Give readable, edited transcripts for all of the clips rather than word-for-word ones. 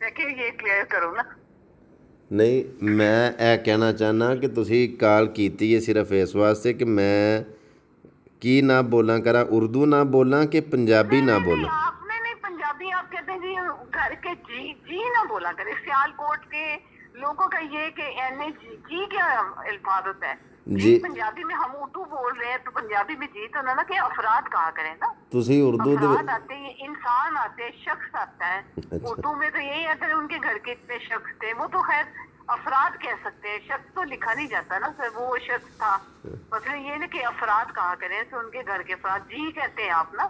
मैं कि ये क्लियर करो ना। नहीं, मैं ਇਹ ਕਹਿਣਾ ਚਾਹੁੰਦਾ ਕਿ ਤੁਸੀਂ ਕਾਲ ਕੀਤੀ ਹੈ ਸਿਰਫ ਇਸ ਵਾਸਤੇ ਕਿ ਮੈਂ ਕੀ ਨਾ ਬੋਲਾਂ ਕਰਾਂ, उर्दू ना बोਲਾਂ कि पंजाबी नहीं ना नहीं नहीं, बोਲਾਂ। आपने नहीं, पंजाबी आप कहते हैं जी, घर के जी जी ना बोला करे। सियालकोट के लोगों का ये कि एने जी क्या अल्फाज होता है। जी जी, पंजाबी में हम उर्दू बोल रहे हैं तो पंजाबी में जी तो ना कि अफराद कहा करें ना। ਤੁਸੀਂ उर्दू ਦੇ अफराद आते हैं, इंसान आते हैं, शख्स आता है। अच्छा, उर्दू में तो यही आता है, उनके घर के इतने शख्स थे, वो तो खैर अफराद कह सकते हैं, शख्स तो लिखा नहीं जाता ना सर, वो शख्स था। मतलब ये ना कि अफराद कहा करें तो उनके घर के अफराद जी कहते हैं आप ना।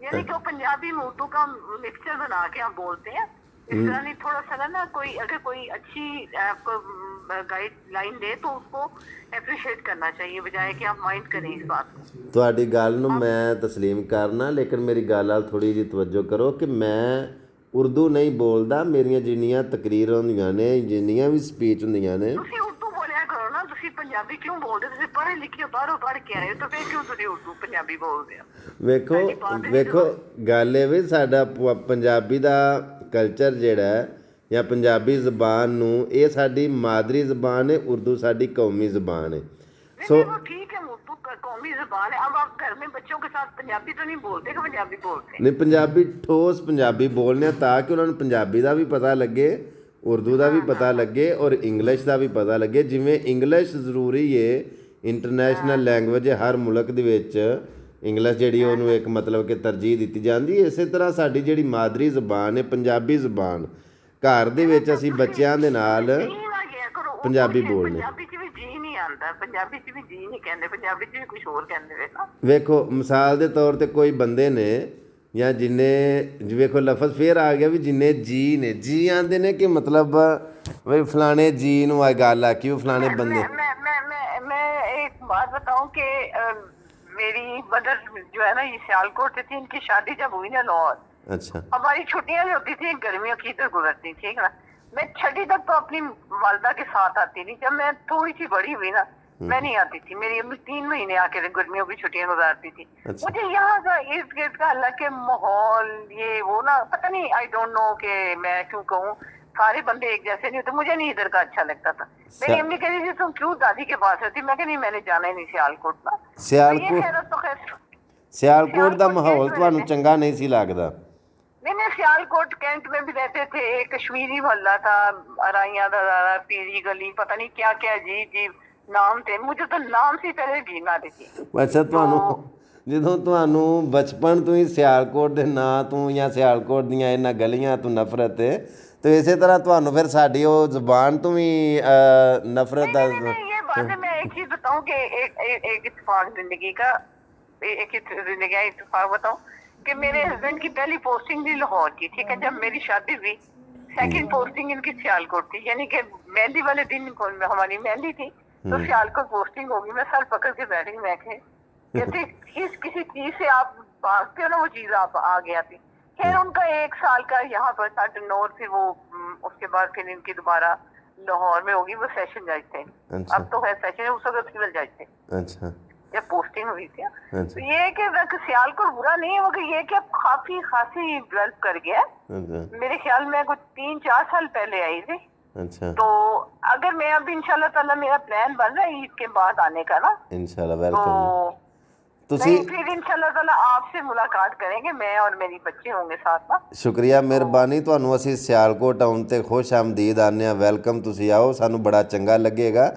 यानी कि वो पंजाबी में उर्दू का मिक्सचर बना के आप बोलते हैं। इस तरह नहीं, थोड़ा सा ना कोई अगर कोई अच्छी आपको गाइडलाइन दे तो उसको अप्रिशिएट करना चाहिए, बजाय कि आप माइंड करें इस बात को। ਤੁਹਾਡੀ ਗੱਲ ਨੂੰ आप ਮੈਂ ਤਸਲੀਮ ਕਰਨਾ, ਲੇਕਿन ਮੇਰੀ ਗੱਲ ਵੱਲ ਥੋੜ੍ਹੀ ਜਿਹੀ ਤਵੱਜੋ ਕਰੋ ਕਿ ਮੈਂ ਉਰਦੂ ਨਹੀਂ ਬੋਲਦਾ। ਮੇਰੀਆਂ ਜਿੰਨੀਆਂ ਤਕਰੀਰ ਹੁੰਦੀਆਂ ਨੇ, ਜਿੰਨੀਆਂ ਵੀ ਸਪੀਚ ਹੁੰਦੀਆਂ ਨੇ, ਤੁਸੀਂ ਉਰਦੂ ਬੋਲਿਆ ਕਰੋ ਨਾ, ਤੁਸੀਂ ਪੰਜਾਬੀ ਕਿਉਂ ਬੋਲਦੇ? ਤੁਸੀਂ ਪੜ੍ਹੇ ਲਿਖੇ ਹੋ, ਬਾਹਰੋਂ ਪੜ੍ਹ ਕੇ ਆਏ ਹੋ, ਤਾਂ ਫਿਰ ਕਿਉਂ ਤੁਸੀਂ ਉਰਦੂ ਪੰਜਾਬੀ ਬੋਲਦੇ ਹੋ? ਵੇਖੋ ਪਹਿਲੀ ਬਾਤ ਹੈ ਵੇਖੋ ਜਦੋਂ ਗੱਲ ਇਹ ਵੀ ਸਾਡਾ ਪੰਜਾਬੀ ਦਾ ਕਲਚਰ ਜਿਹੜਾ ਹੈ ਜਾਂ ਪੰਜਾਬੀ ਜ਼ਬਾਨ ਨੂੰ, ਇਹ ਸਾਡੀ ਮਾਦਰੀ ਜ਼ਬਾਨ ਹੈ, ਉਰਦੂ ਸਾਡੀ ਕੌਮੀ ਜ਼ਬਾਨ ਹੈ। नहीं ਸੋ नहीं, वो ठीक है, उर्दू कौमी जुबान है। अब आप घर में बच्चों के साथ पंजाबी तो नहीं बोलते कि पंजाबी बोलते हैं? ਨਹੀਂ, ਪੰਜਾਬੀ ਠੋਸ ਪੰਜਾਬੀ ਬੋਲਨੇ ਆ ਤਾਂ ਕਿ ਉਹਨਾਂ ਨੂੰ ਪੰਜਾਬੀ ਦਾ ਵੀ ਪਤਾ ਲੱਗੇ, ਉਰਦੂ ਦਾ ਵੀ हाँ हाँ ਪਤਾ हाँ ਲੱਗੇ ਔਰ ਇੰਗਲਿਸ਼ ਦਾ ਵੀ ਪਤਾ ਲੱਗੇ। ਜਿਵੇਂ ਇੰਗਲਿਸ਼ ਜ਼ਰੂਰੀ ਹੈ, ਇੰਟਰਨੈਸ਼ਨਲ हाँ ਲੈਂਗੁਏਜ ਹੈ, ਹਰ ਮੁਲਕ ਦੇ ਵਿੱਚ ਇੰਗਲਿਸ਼ ਜਿਹੜੀ हाँ ਉਹਨੂੰ हाँ। ਇੱਕ ਮਤਲਬ ਕਿ ਤਰਜੀਹ ਦਿੱਤੀ ਜਾਂਦੀ ਹੈ। ਇਸੇ ਤਰ੍ਹਾਂ ਸਾਡੀ ਜਿਹੜੀ ਮਾਦਰੀ ਜ਼ਬਾਨ ਹੈ ਪੰਜਾਬੀ ਜ਼ਬਾਨ, ਘਰ ਦੇ नहीं नहीं, ਵਿੱਚ तो ਅਸੀਂ ਬੱਚਿਆਂ ਦੇ ਤੁਸੀਂ ਨਾਲ ਜੀ ਨਾ ਕਿਹਾ ਕਰੋ। ਉਰਦੂ ਪੰਜਾਬੀ ਚ ਬੋਲਦੇ। ਪੰਜਾਬੀ ਚ ਵੀ ਜੀ ਨਹੀਂ ਆਉਂਦਾ, ਪੰਜਾਬੀ ਚ ਵੀ ਜੀ ਨਹੀਂ ਕਹਿੰਦੇ, ਪੰਜਾਬੀ ਚ ਵੀ ਕੁਝ ਹੋਰ ਕਹਿੰਦੇ ਵੇ ਨਾ। ਵੇਖੋ ਮਿਸਾਲ ਦੇ ਤੌਰ ਤੇ ਕੋਈ ਬੰਦੇ ਨੇ ਜਾਂ ਜਿੰਨੇ, ਵੇਖੋ ਲਫ਼ਜ਼ ਫੇਰ ਆ ਗਿਆ ਵੀ ਜਿੰਨੇ ਜੀ ਨੇ, ਜੀ ਆਂਦੇ ਨੇ ਕਿ ਮਤਲਬ ਵੀ ਫਲਾਣੇ ਜੀ ਨੂੰ ਆ ਗੱਲ ਆ ਕਿ ਉਹ ਫਲਾਣੇ मैं ਬੰਦੇ। मैं मैं मैं मैं एक बात बताऊं कि मेरी मदर जो है ना, ये सियालकोट से थी, इनकी शादी जब हुई ना लाहौर, अच्छा, हमारी छुट्टियां जो होती थी गर्मियों की तो गुजरती थी ना। मैं छठी तक तो अपनी वालदा के साथ आती थी। जब मैं थोड़ी सी बड़ी हुई ना, मैं नहीं आती थी। मेरी अम्मी 3 महीने आके गर्मियों की छुट्टियां गुजारती थी। अच्छा, मुझे यहाँ का इर्द गिर्द का अल्लाह के माहौल, ये वो ना, पता नहीं, आई डोंट नो कि मैं क्यों कहूँ, सारे बंदे एक जैसे नहीं होते। मुझे नहीं इधर का अच्छा लगता था। मेरी सिया- अम्मी कहती थी तुम क्यों दादी के पास रहती? मैं कहा नहीं, मैंने जाना ही नहीं सियालकोट ना। तो ये ਸਿਆਲਕੋਟ, खैर, अब तो खैर ਸਿਆਲਕੋਟ ਦਾ सियालकोट कैंट ਮਾਹੌਲ में ਤੁਹਾਨੂੰ रहते। ਚੰਗਾ नहीं सी लगदा? नहीं नहीं, सियालकोट कैंट में भी रहते थे। एक कश्मीरी मोहल्ला था, अराइया दरारा, पीरी गली, पता नहीं क्या क्या अजीब अजीब नाम थे। मुझे तो नाम से ही पहले घिन आती थी। ਅੱਛਾ, तो ਤੁਹਾਨੂੰ ਜਦੋਂ ਤੁਹਾਨੂੰ ਬਚਪਨ ਤੋਂ ਹੀ ਸਿਆਲਕੋਟ ਦੇ ਨਾਂ ਤੋਂ ਜਾਂ ਸਿਆਲਕੋਟ ਦੀਆਂ ਇਹਨਾਂ ਗਲੀਆਂ ਤੋਂ ਨਫ਼ਰਤ ਹੈ, ਤੇ ਇਸੇ ਤਰ੍ਹਾਂ ਤੁਹਾਨੂੰ ਫਿਰ ਸਾਡੀ ਉਹ ਜ਼ੁਬਾਨ ਤੋਂ ਵੀ ਨਫ਼ਰਤ नहीं ਦਾ। नहीं नहीं नहीं, ये बात है। मैं एक चीज बताऊं कि एक इत्तेफाक जिंदगी का, एक जिंदगी का इत्तेफाक बताऊं कि मेरे हस्बैंड की पहली पोस्टिंग थी लाहौर की, ठीक है। जब मेरी शादी हुई, सेकंड पोस्टिंग इनकी सियालकोट थी। यानी कि मेहंदी वाले दिन हमारी मेहंदी थी, तो सियालकोट पोस्टिंग होगी। मैं सर पकड़ के बैठ गई। मैं कहते किसी चीज से आप भागते हो ना, वो चीज आप आ गया थी। खैर, उनका 1 साल का यहाँ पर था टनौर, फिर वो उसके बाद फिर इनकी दोबारा लाहौर में होगी। वो सेशन जज थे। अच्छा, अब तो है सेशन, उस वक्त सिविल जज थे अच्छा, जब पोस्टिंग हुई थी। अच्छा, तो ये है कि सियालकोट बुरा नहीं है, मगर ये है कि अब काफी खासी डेवलप कर गया है। अच्छा, मेरे ख्याल में कुछ 3-4 साल पहले आई थी। अच्छा। तो अगर मैं अब इंशाल्लाह ताला, मेरा प्लान बन रहा है ईद के बाद आने का ना, इंशाल्लाह तो वेलकम। ਤੁਸੀਂ नहीं, फिर इंशाल्लाह ताला आपसे मुलाकात करेंगे, मैं और मेरी बच्चे होंगे साथ ना। ਸ਼ੁਕਰੀਆ, तो ਮਿਹਰਬਾਨੀ। ਤੁਹਾਨੂੰ ਅਸੀਂ ਸਿਆਲਕੋਟ ਆਉਣ 'ਤੇ ਖੁਸ਼ ਆਮਦੀਦ ਆਉਂਦੇ ਹਾਂ, ਵੈਲਕਮ। ਤੁਸੀਂ ਆਓ, ਸਾਨੂੰ ਬੜਾ ਚੰਗਾ ਲੱਗੇਗਾ।